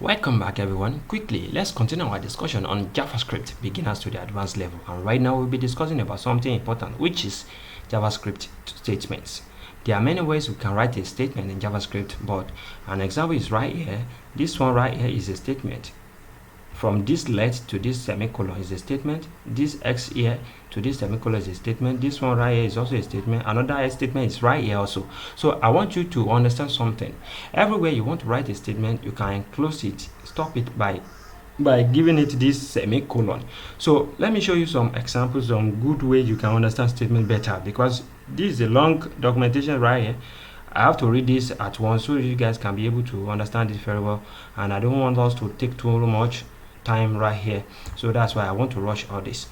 Welcome back everyone. Quickly, let's continue our discussion on JavaScript beginners to the advanced level, and right now we'll be discussing about something important, which is JavaScript statements. There are many ways we can write a statement in JavaScript, but an example is right here. This one right here is a statement. From this let to this semicolon is a statement. This X here to this semicolon is a statement. This one right here is also a statement. Another statement is right here also. So I want you to understand something. Everywhere you want to write a statement, you can enclose it, stop it by giving it this semicolon. So let me show you some examples, some good ways you can understand statement better, because this is a long documentation right here. I have to read this at once so you guys can be able to understand it very well, and I don't want us to take too much time right here, so that's why I want to rush all this.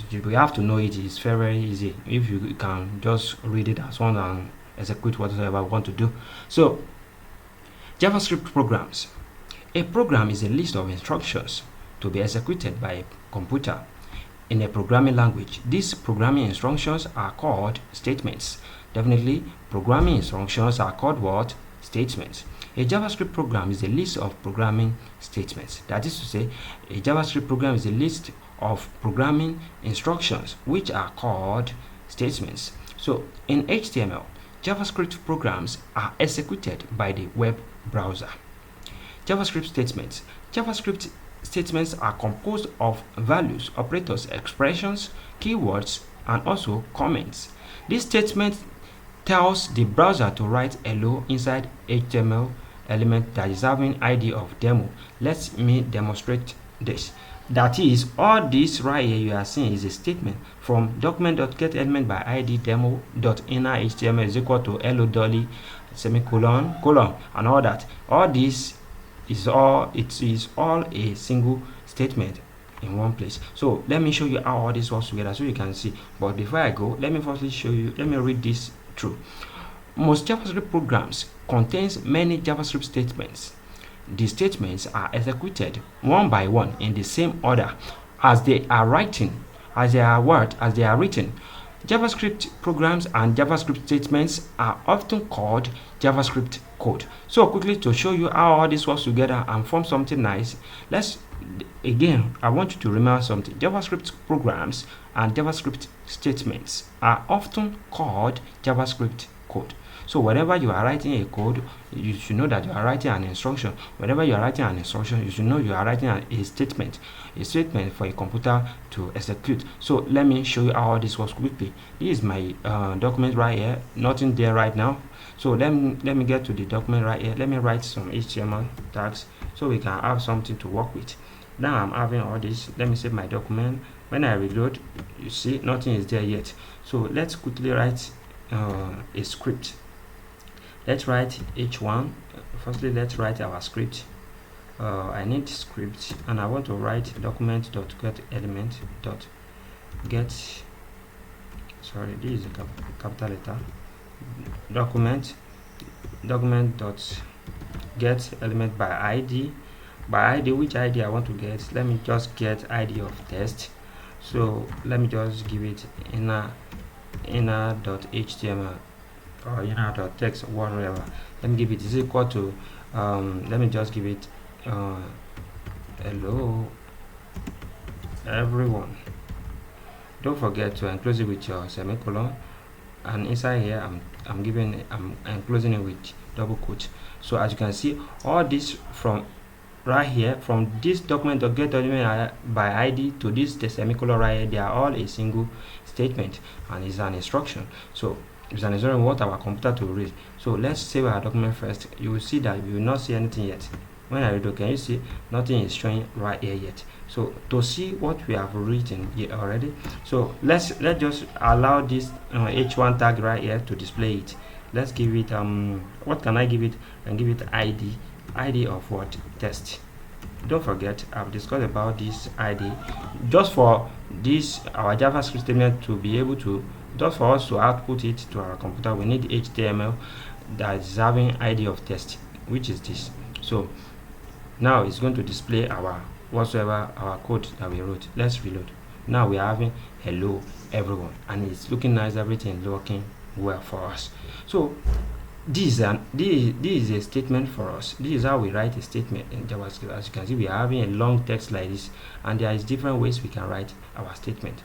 You have to know it is very easy if you can just read it as one and execute whatever you want to do. So JavaScript programs. A program is a list of instructions to be executed by a computer in a programming language. These programming instructions are called statements. Definitely, programming instructions are called what? Statements. A JavaScript program is a list of programming statements. That is to say, a JavaScript program is a list of programming instructions which are called statements. So in HTML, JavaScript programs are executed by the web browser. JavaScript statements. JavaScript statements are composed of values, operators, expressions, keywords, and also comments. This statement tells the browser to write hello inside HTML element that is having ID of demo. Let me demonstrate this. That is, all this right here you are seeing is a statement from document.getElement by ID demo.inner HTML is equal to hello dolly semicolon colon and all that. All this is all a single statement in one place. So let me show you how all this works together so you can see. But before I go, let me firstly show you, let me read this through. Most JavaScript programs contains many JavaScript statements. The statements are executed one by one in the same order as they are written. JavaScript programs and JavaScript statements are often called JavaScript code. So quickly, to show you how all this works together and form something nice, I want you to remember something. JavaScript programs and JavaScript statements are often called JavaScript code. So whenever you are writing a code, you should know that you are writing an instruction. Whenever you are writing an instruction, you should know you are writing a statement for a computer to execute. So let me show you how all this works quickly. This is my document right here. Nothing there right now. So let me get to the document right here. Let me write some HTML tags so we can have something to work with. Now I'm having all this. Let me save my document. When I reload, you see nothing is there yet. So let's quickly write a script. Let's write h1. Firstly, let's write our script. I need script, and I want to write document.getElement.get. Sorry, this is a capital letter. Document.getElement by ID. By ID, which ID I want to get? Let me just get ID of test. So let me just give it inner.html or inner.text, whatever. Let me give it is equal to let me just give it hello everyone. Don't forget to enclose it with your semicolon, and inside here I'm enclosing it with double quote. So as you can see, all this from right here, from this document.getElement by ID to this the semicolon right here, they are all a single statement and is an instruction. So it's an instruction what our computer to read. So let's save our document first. You will see that we will not see anything yet. When I read, can you see nothing is showing right here yet? So to see what we have written here already, so let's just allow this h1 tag right here to display it. Let's give it what can I give it? And give it ID of what? Test. Don't forget, I've discussed about this ID just for this our JavaScript statement to be able to, just for us to output it to our computer. We need HTML that is having ID of test, which is this. So now it's going to display our code that we wrote. Let's reload. Now we are having hello everyone, and it's looking nice. Everything looking well for us. So this is a statement for us. This is how we write a statement in JavaScript. As you can see, we are having a long text like this, and there is different ways we can write our statement.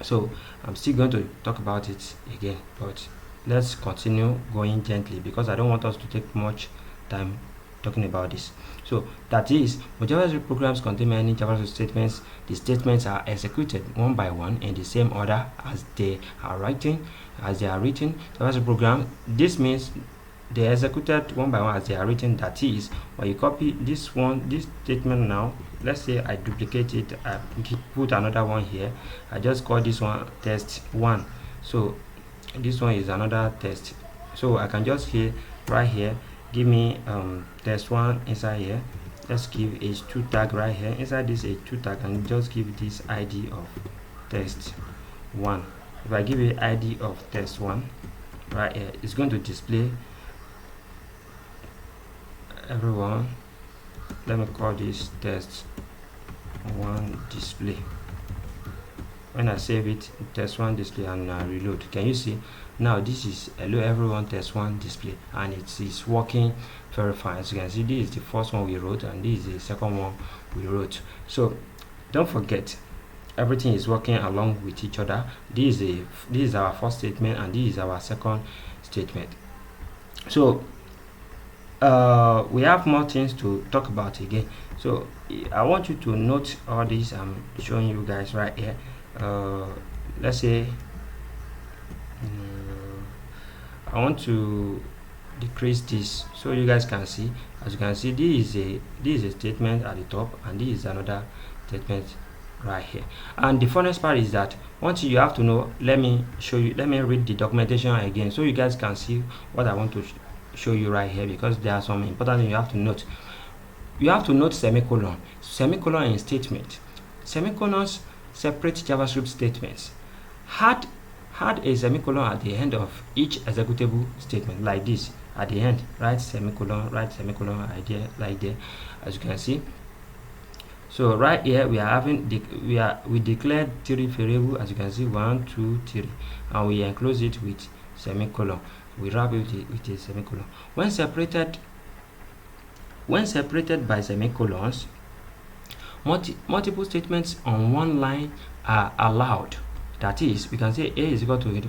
So I'm still going to talk about it again, but let's continue going gently because I don't want us to take much time talking about this. So that is, when JavaScript programs contain many JavaScript statements, the statements are executed one by one in the same order as they are written. JavaScript program, this means they are executed one by one as they are written. That is, when you copy this statement now, let's say I duplicate it, I put another one here, I just call this one test 1. So this one is another test, so I can just right here give me test 1 inside here. Let's give h2 tag right here inside this h2 tag, and just give this id of test 1. If I give it id of test 1 right here, it's going to display everyone. Let me call this test 1 display. When I save it, test 1 display, and reload, can you see now this is hello everyone test 1 display, and it is working very fine. As you can see, this is the first one we wrote, and this is the second one we wrote. So don't forget, everything is working along with each other. This is our first statement, and this is our second statement. So we have more things to talk about again. So I want you to note all this I'm showing you guys right here. Let's say I want to decrease this so you guys can see. As you can see, this is a statement at the top, and this is another statement right here. And the funnest part is that once you have to know, let me read the documentation again so you guys can see what I want to show you right here, because there are some important things you have to note. You have to note semicolon in statement. Semicolons separate JavaScript statements. Add a semicolon at the end of each executable statement like this. At the end, write semicolon idea like there, as you can see. So right here we are having we declared 3 variables, as you can see, 1 2 3, and we enclose it with semicolon. We wrap it with a semicolon. When separated by semicolons, multiple statements on one line are allowed. That is, we can say A is equal to,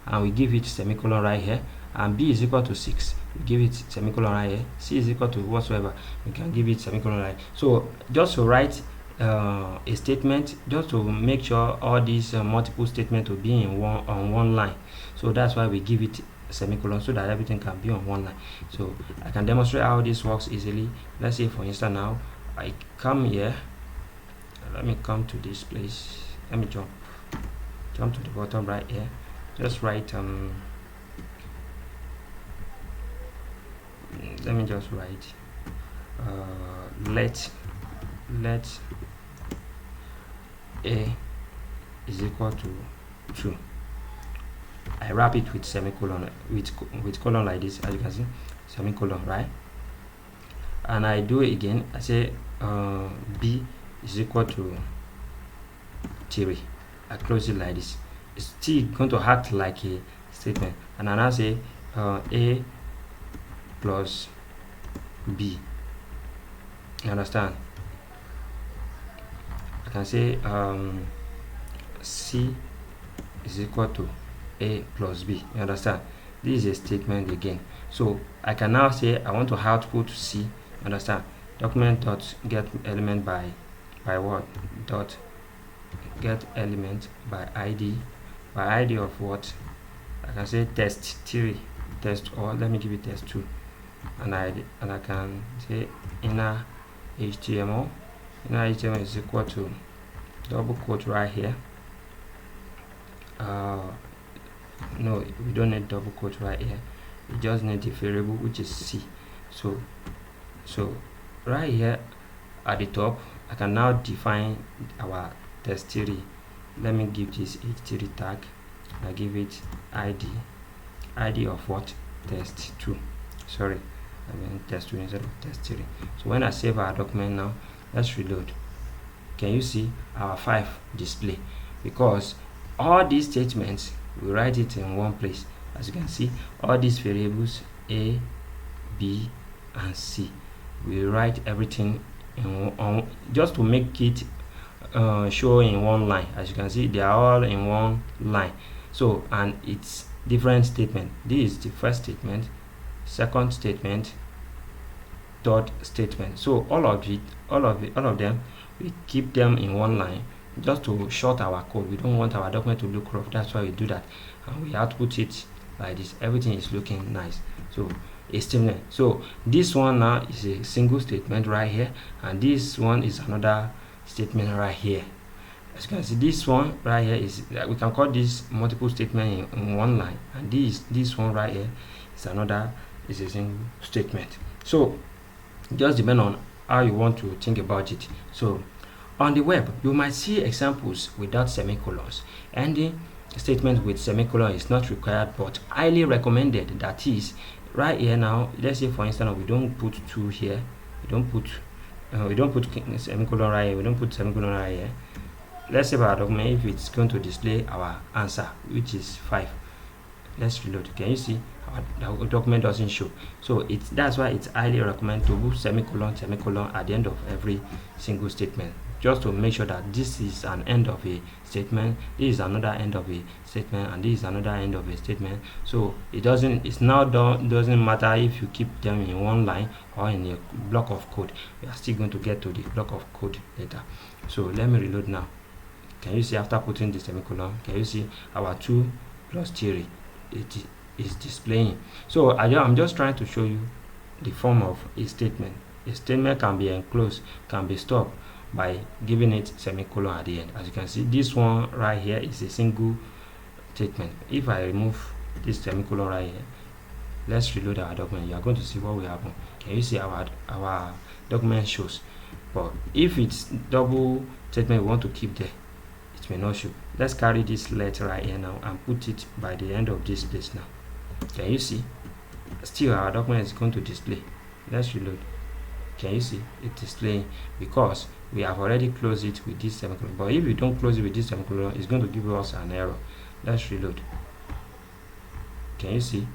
and we give it semicolon right here, and B is equal to 6, we give it semicolon right here, C is equal to whatsoever, we can give it semicolon right. So just to write a statement, just to make sure all these multiple statements will be on one line. So that's why we give it semicolon, so that everything can be on one line. So I can demonstrate how this works easily. Let's say, for instance, now I come here, let me come to this place, let me jump to the bottom right here, just write let me just write let A is equal to 2. I wrap it with semicolon, with colon like this, as you can see, semicolon, right? And I do it again. I say B is equal to 3. I close it like this. It's still going to act like a statement. And I now say A plus B. You understand? I can say C is equal to A plus B. You understand? This is a statement again. So I can now say I want to output C. You understand? Document dot get element by what? Dot get element by ID of what? I can say test 3, test, or let me give it test 2, and I can say inner HTML. Inner HTML is equal to double quote right here. No, we don't need double quote right here. We just need the variable, which is C. So right here at the top, I can now define our test 3. Let me give this h3 tag. I give it ID of what? Test 2. Sorry, I mean test 2 instead of test 3. So when I save our document now, let's reload. Can you see our 5 display? Because all these statements, we write it in one place. As you can see, all these variables A, B, and C. We write everything on just to make it show in one line. As you can see, they are all in one line. So, and it's different statement. This is the first statement, second statement, third statement. So all of them, we keep them in one line just to short our code. We don't want our document to look rough. That's why we do that, and we output it like this. Everything is looking nice. So a statement. So this one now is a single statement right here, and this one is another statement right here. As you can see, this one right here is, we can call this multiple statement in one line, and this one right here is a single statement. So just depend on how you want to think about it. So on the web, you might see examples without semicolons. Ending statement with semicolon is not required but highly recommended. That is, right here now, let's say for instance we don't put 2 here, we don't put semicolon right here, we don't put semicolon right here. Let's say our document, if it's going to display our answer, which is 5, let's reload. Can you see our document doesn't show? So that's why it's highly recommended to put semicolon at the end of every single statement, just to make sure that this is an end of a statement, this is another end of a statement, and this is another end of a statement. So it's now doesn't matter if you keep them in one line or in a block of code. We are still going to get to the block of code later. So let me reload now. Can you see, after putting the semicolon, can you see our 2 plus 3 it is displaying? So I'm just trying to show you the form of a statement. A statement can be enclosed, can be stopped by giving it semicolon at the end. As you can see, this one right here is a single statement. If I remove this semicolon right here, let's reload our document. You are going to see what will happen. Can you see our document shows? But if it's double statement we want to keep there, it may not show. Let's carry this letter right here now and put it by the end of this place now. Can you see? Still our document is going to display. Let's reload. Can you see it displaying? Because we have already closed it with this semicolon. But if we don't close it with this semicolon, it's going to give us an error. Let's reload. Can you see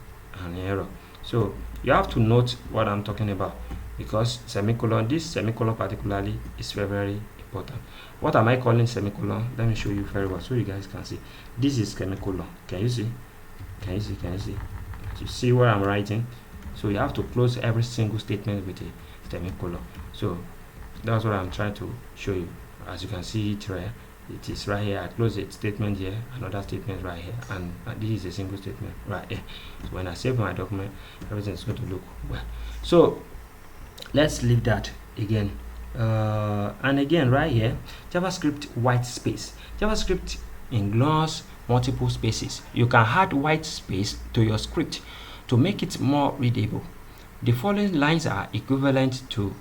an error? So you have to note what I'm talking about, because semicolon, this semicolon particularly, is very, very important. What am I calling semicolon? Let me show you very well so you guys can see. This is semicolon. Can you see? Can you see? Can you see? You see what I'm writing? So you have to close every single statement with a semicolon. So that's what I'm trying to show you. As you can see it right, it is right here. I close a statement here, another statement right here, and this is a single statement right here. So when I save my document, everything is going to look well. So let's leave that again. And again right here, JavaScript white space. JavaScript ignores multiple spaces. You can add white space to your script to make it more readable. The following lines are equivalent to,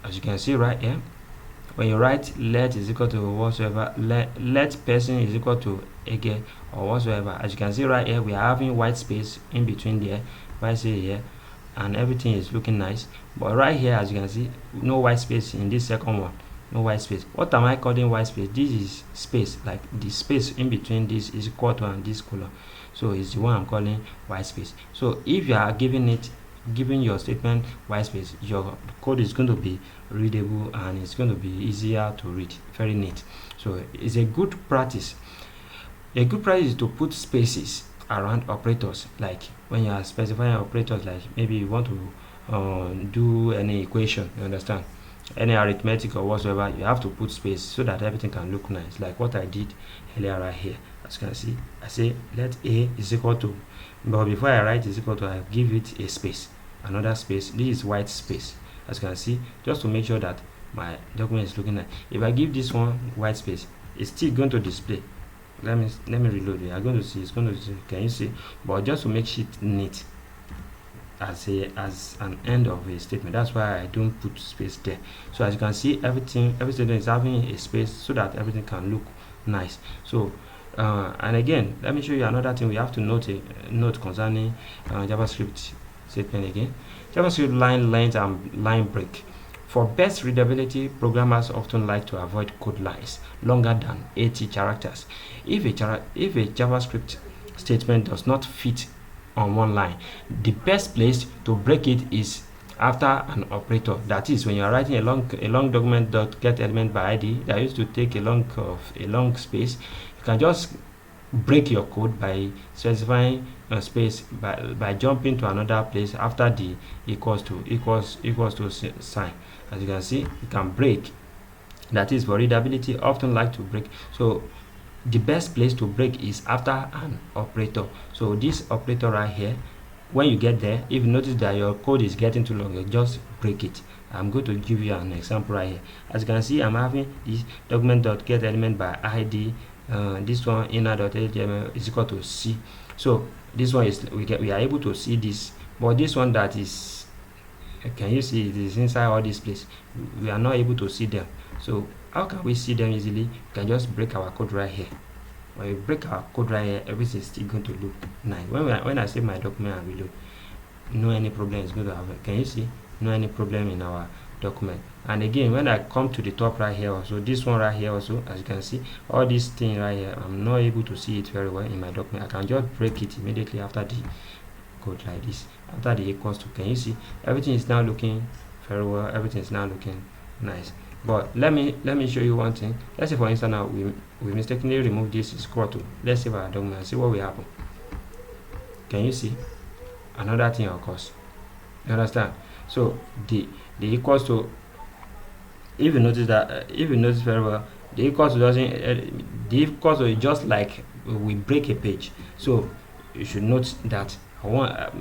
as you can see right here, when you write let is equal to whatsoever, let person is equal to again or whatsoever. As you can see right here, we are having white space in between there. If I say here, and everything is looking nice, but right here, as you can see, no white space in this second one. No white space. What am I calling white space? This is space, like the space in between this is equal to and this column. So it's the one I'm calling white space. So if you are giving your statement white space, your code is going to be readable and it's going to be easier to read. Very neat. So it's a good practice. A good practice is to put spaces around operators, like when you are specifying operators, like maybe you want to do any equation, you understand, any arithmetic or whatsoever, you have to put space so that everything can look nice, like what I did earlier right here. As you can see, I say let A is equal to, but before I write is equal to, I give it a space, another space. This is white space, as you can see, just to make sure that my document is looking nice. If I give this one white space, it's still going to display. Let me reload it. I'm going to see, it's going to see, can you see? But just to make it neat as an end of a statement, that's why I don't put space there. So as you can see, every statement is having a space so that everything can look nice. So and again, let me show you another thing we have to note concerning JavaScript statement again. JavaScript line length and line break. For best readability, programmers often like to avoid code lines longer than 80 characters. If a JavaScript statement does not fit on one line. The best place to break it is after an operator. That is, when you are writing a long document dot get element by id that used to take a long space, you can just break your code by specifying a space by jumping to another place after the equals to sign. As you can see, you can break. That is, for readability, often like to break. So the best place to break is after an operator. So this operator right here, when you get there, if you notice that your code is getting too long, you just break it. I'm going to give you an example right here. As you can see, I'm having this document.get element by id. This one inner.html is equal to c. So this one is we are able to see this, but this one that is, can you see it is inside all this place? We are not able to see them. So how can we see them easily? We can just break our code right here. When we break our code right here, everything is still going to look nice. When I save my document and reload, no any problem is going to happen. Can you see? No any problem in our document. And again, when I come to the top right here also, this one right here also, as you can see, all this thing right here, I'm not able to see it very well in my document. I can just break it immediately after the code like this, after the equals to. Can you see? Everything is now looking very well. Everything is now looking nice. But let me show you one thing. Let's say, for instance, now we mistakenly remove this equal to. Let's save our document and see what will happen. Can you see? Another thing occurs. You understand? So the equals to, if you notice that, if you notice very well, the equals to doesn't the equals to is just like we break a page. So you should note that.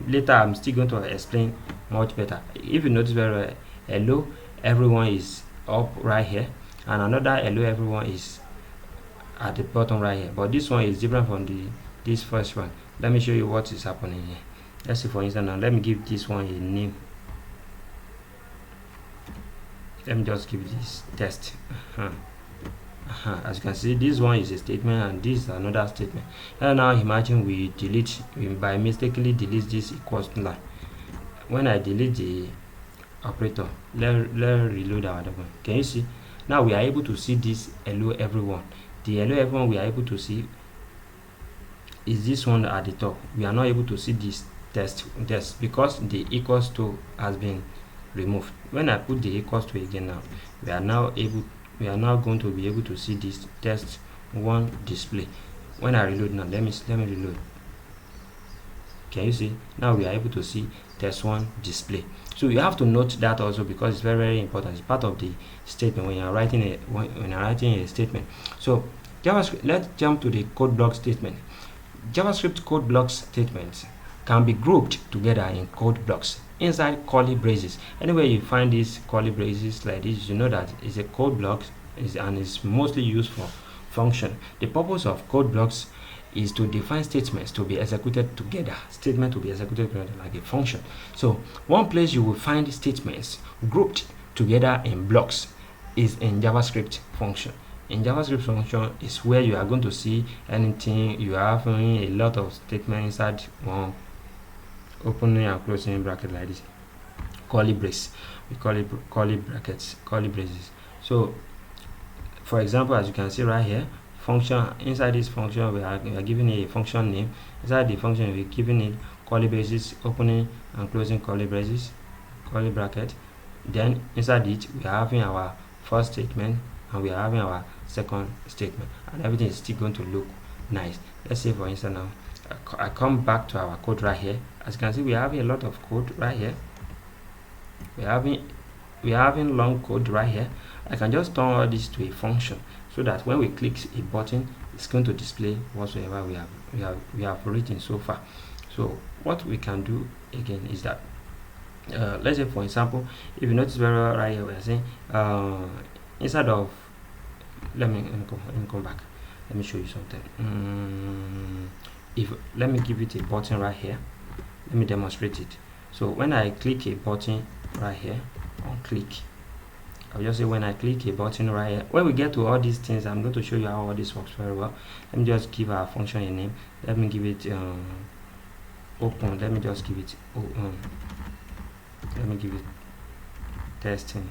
Later I'm still going to explain much better. If you notice very well, hello everyone is up right here, and another hello everyone is at the bottom right here, but this one is different from this first one. Let me show you what is happening here. Let's see, for instance, now let me give this one a name. Let me just give this test. As you can see, this one is a statement and this is another statement. And now imagine we by mistakenly delete this equals to line. When I delete the operator, let's reload our document. Can you see? Now we are able to see this hello everyone. The hello everyone we are able to see is this one at the top. We are not able to see this test because the equals to has been removed. When I put the equals to again, now we are now going to be able to see this test one display. When I reload now, let me reload. Can you see? Now we are able to see test one display. So you have to note that also, because it's very, very important. It's part of the statement when you're writing a statement. So JavaScript, let's jump to the code block statement. JavaScript code blocks statements can be grouped together in code blocks inside curly braces. Anywhere you find these curly braces like this, you know that it's a code block and it's mostly used for function. The purpose of code blocks is to define statements to be executed together, like a function. So one place you will find statements grouped together in blocks is in JavaScript function. In JavaScript function is where you are going to see anything. You are having a lot of statements inside one opening and closing bracket like this, curly brace. We call it curly brackets, curly braces. So for example, as you can see right here, function, inside this function we are giving a function name. Inside the function we're giving it curly braces, opening and closing curly braces, curly bracket. Then inside it we are having our first statement and we are having our second statement, and everything is still going to look nice. Let's say, for instance, now I come back to our code right here. As you can see, we are having a lot of code right here. We are having long code right here. I can just turn all this to a function so that when we click a button, it's going to display whatsoever we have written so far. So what we can do again is that let's say, for example, if you notice very well right here, we are saying instead of, let me come back. Let me show you something. Let me give it a button right here. Let me demonstrate it. So when I click a button right here on click, I'll just say when I click a button right here, when we get to all these things, I'm going to show you how all this works very well. Let me just give our function a name. Let me give it open. Let me just give it let me give it testing.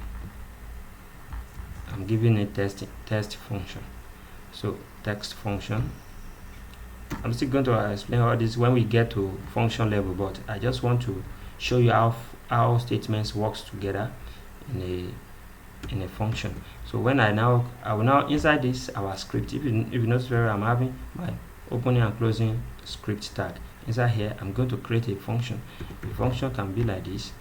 I'm giving it test function. So text function. I'm still going to explain all this when we get to function level, but I just want to show you how statements works together in a function. So when I will now inside this our script, if you notice very well, I'm having my opening and closing script tag. Inside here I'm going to create a function. The function can be like this.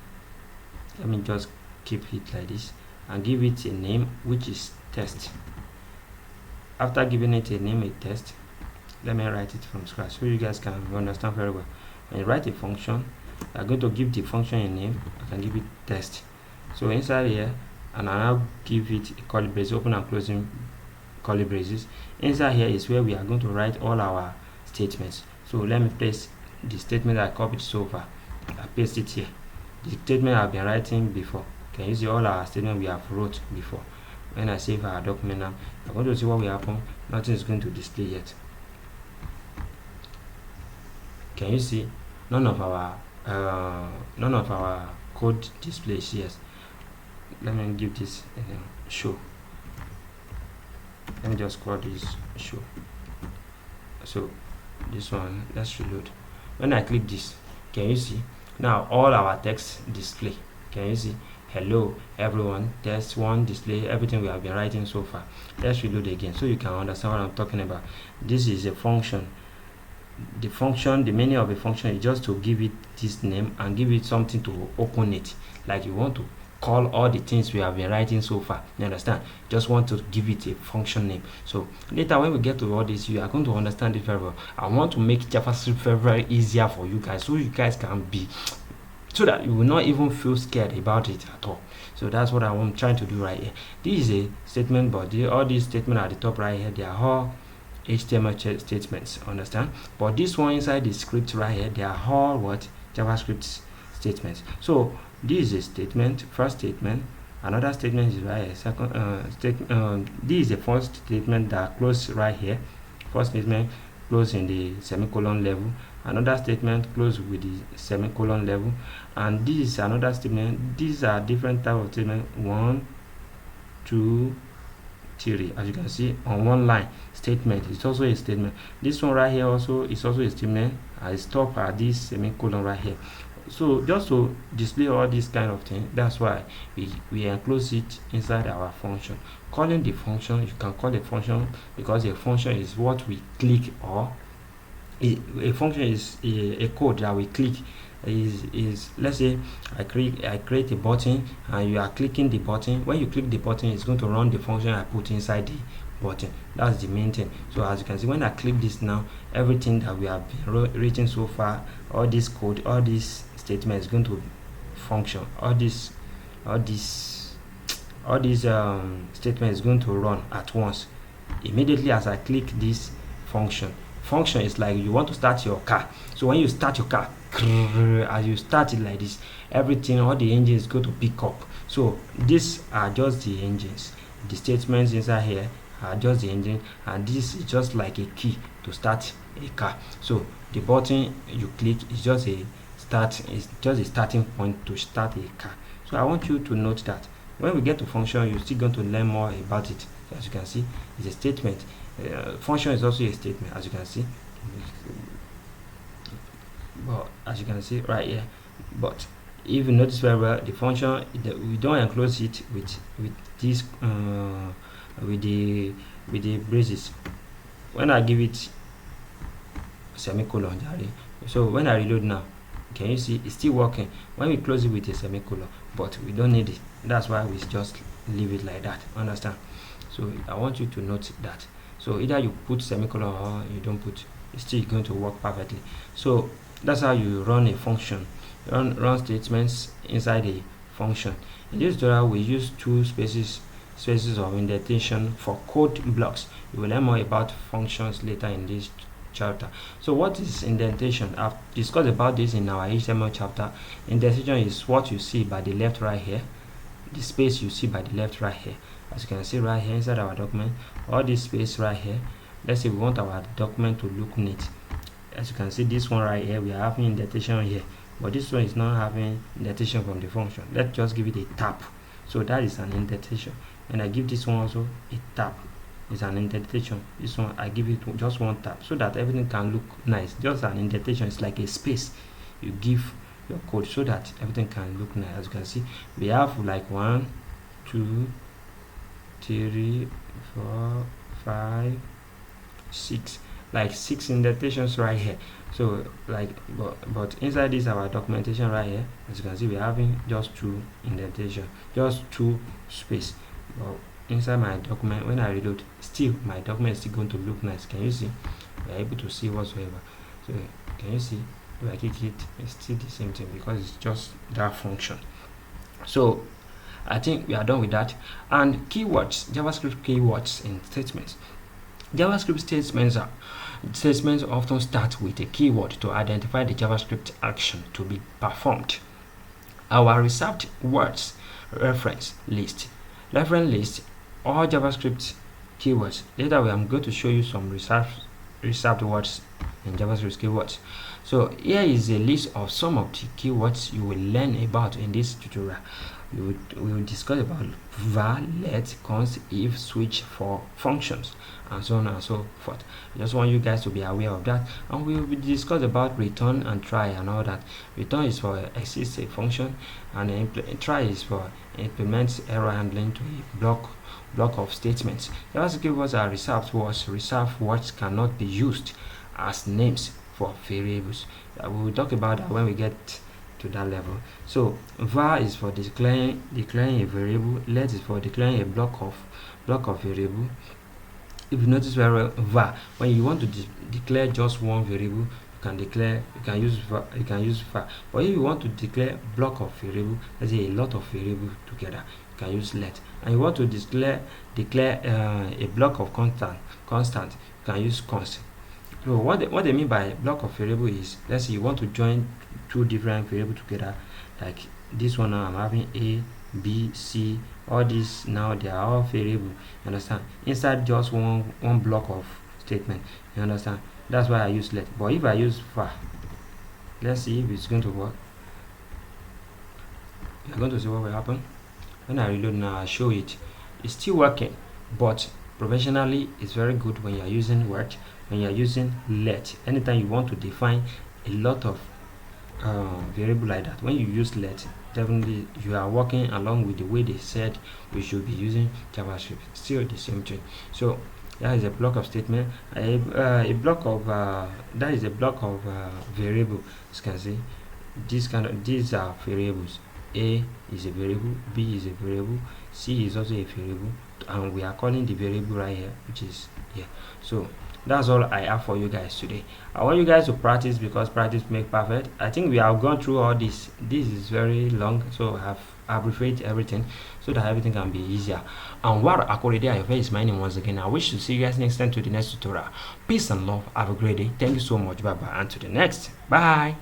Let me just keep it like this and give it a name, which is test. After giving it a name, a test, let me write it from scratch so you guys can understand very well. When you write a function, I'm going to give the function a name. I can give it test. So inside here, and I now give it a curly braces, open and closing curly braces. Inside here is where we are going to write all our statements. So let me place the statement I copied so far. I paste it here. The statement I've been writing before. Can you see all our statement we have wrote before? When I save our document now, I'm going to see what will happen. Nothing is going to display yet. Can you see none of our code displays? Yes. Let me give this show. Let me just call this show. So this one, let's reload. When I click this, can you see now all our text display? Can you see hello everyone, test one, display everything we have been writing so far. Let's reload again so you can understand what I'm talking about. This is a function. The function, the meaning of a function is just to give it this name and give it something to open it. Like you want to call all the things we have been writing so far. You understand? Just want to give it a function name. So later when we get to all this, you are going to understand it very well. I want to make JavaScript very easier for you guys, so you guys can be, so that you will not even feel scared about it at all. So that's what I'm trying to do right here. This is a statement, but all these statements at the top right here, they are all HTML statements, understand? But this one inside the script right here, they are all what? JavaScript statements. So this is a statement, first statement. Another statement is right here. Second this is the first statement that close right here. First statement close in the semicolon level. Another statement close with the semicolon level. And this is another statement. These are different type of statement. 1, 2, 3. As you can see on one line, statement. It's also a statement. This one right here also is also a statement. I stop at this semicolon right here. So just to display all these kind of things, that's why we enclose it inside our function. Calling the function, you can call a function because a function is what we click, or a function is a code that we click. Is let's say I create a button and you are clicking the button. When you click the button, it's going to run the function I put inside the button. That's the main thing. So as you can see, when I click this now, everything that we have been written so far, all this code, all this statement is going to function. All these statement is going to run at once immediately as I click this function. Function is like you want to start your car. So when you start your car, as you start it like this, everything, all the engines go to pick up. So these are just the engines. The statements inside here are just the engine, and this is just like a key to start a car. So the button you click is just a start, it's just a starting point to start a car. So I want you to note that when we get to function, you're still going to learn more about it. So as you can see, it's a statement. Function is also a statement, as you can see. But as you can see right here, but if you notice very well, the function, we don't enclose it with this with the braces. When I give it semicolon, so when I reload now, can you see it's still working? When we close it with a semicolon, but we don't need it. That's why we just leave it like that. Understand? So I want you to note that. So either you put semicolon or you don't put, it's still going to work perfectly. So that's how you run a function. Run statements inside a function. In this tutorial, we use two spaces of indentation for code blocks. We will learn more about functions later in this chapter. So what is indentation? I've discussed about this in our HTML chapter. Indentation is what you see by the left right here, the space you see by the left right here. As you can see right here inside our document, all this space right here, let's say we want our document to look neat. As you can see, this one right here, we are having indentation here, but this one is not having indentation from the function. Let's just give it a tap. So that is an indentation. And I give this one also a tap. is an indentation. This one I give it just one tap so that everything can look nice. Just an indentation is like a space you give your code so that everything can look nice. As you can see, we have like 1 2 3 4 5 6, like 6 indentations right here. So like but inside this our documentation right here, as you can see, we're having just 2 indentation, just 2 space. But inside my document, when I reload, still my document is still going to look nice. Can you see? We're able to see whatsoever. So can you see? If I click it, it's still the same thing because it's just that function. So I think we are done with that. And keywords, JavaScript keywords in statements. JavaScript statements often start with a keyword to identify the JavaScript action to be performed. Our reserved words reference list. Reference list all JavaScript keywords. Later I'm going to show you some reserved words in JavaScript keywords. So here is a list of some of the keywords you will learn about in this tutorial. We will discuss about var, let, const, if, switch, for, functions, and so on and so forth. I just want you guys to be aware of that, and we will discuss about return and try and all that. Return is for exist a function, and try is for implement error handling to a block of statements. JavaScript keywords are reserved words. Reserved words cannot be used as names for variables. We will talk about that when we get to that level. So var is for declaring a variable. Let is for declaring a block of variable. If you notice very well, var, when you want to declare just one variable, you can use var. But if you want to declare block of variable, let's say a lot of variables together, you can use let. And you want to declare a block of constant, you can use const. So what they mean by block of variable is, let's say you want to join 2 different variables together, like this one. Now I'm having a, b, c, all these now they are all variable, you understand, inside just one block of statement, you understand. That's why I use let. But if I use var, let's see if it's going to work. You're going to see what will happen when I reload. Now I show it, it's still working, but professionally it's very good when you are using word, when you are using let. Anytime you want to define a lot of variable like that, when you use let, definitely you are working along with the way they said we should be using JavaScript. Still the same thing. So that is a block of statement, a block of that is a block of variable. As you can see, these are variables. A is a variable, b is a variable, c is also a variable, and we are calling the variable right here, which is here. So that's all I have for you guys today. I want you guys to practice, because practice makes perfect. I think we have gone through all this. This is very long, so I have abbreviated everything so that everything can be easier. Anwar Akorede Ayofe is my name once again. I wish to see you guys next time to the next tutorial. Peace and love. Have a great day. Thank you so much. Bye bye, and to the next. Bye.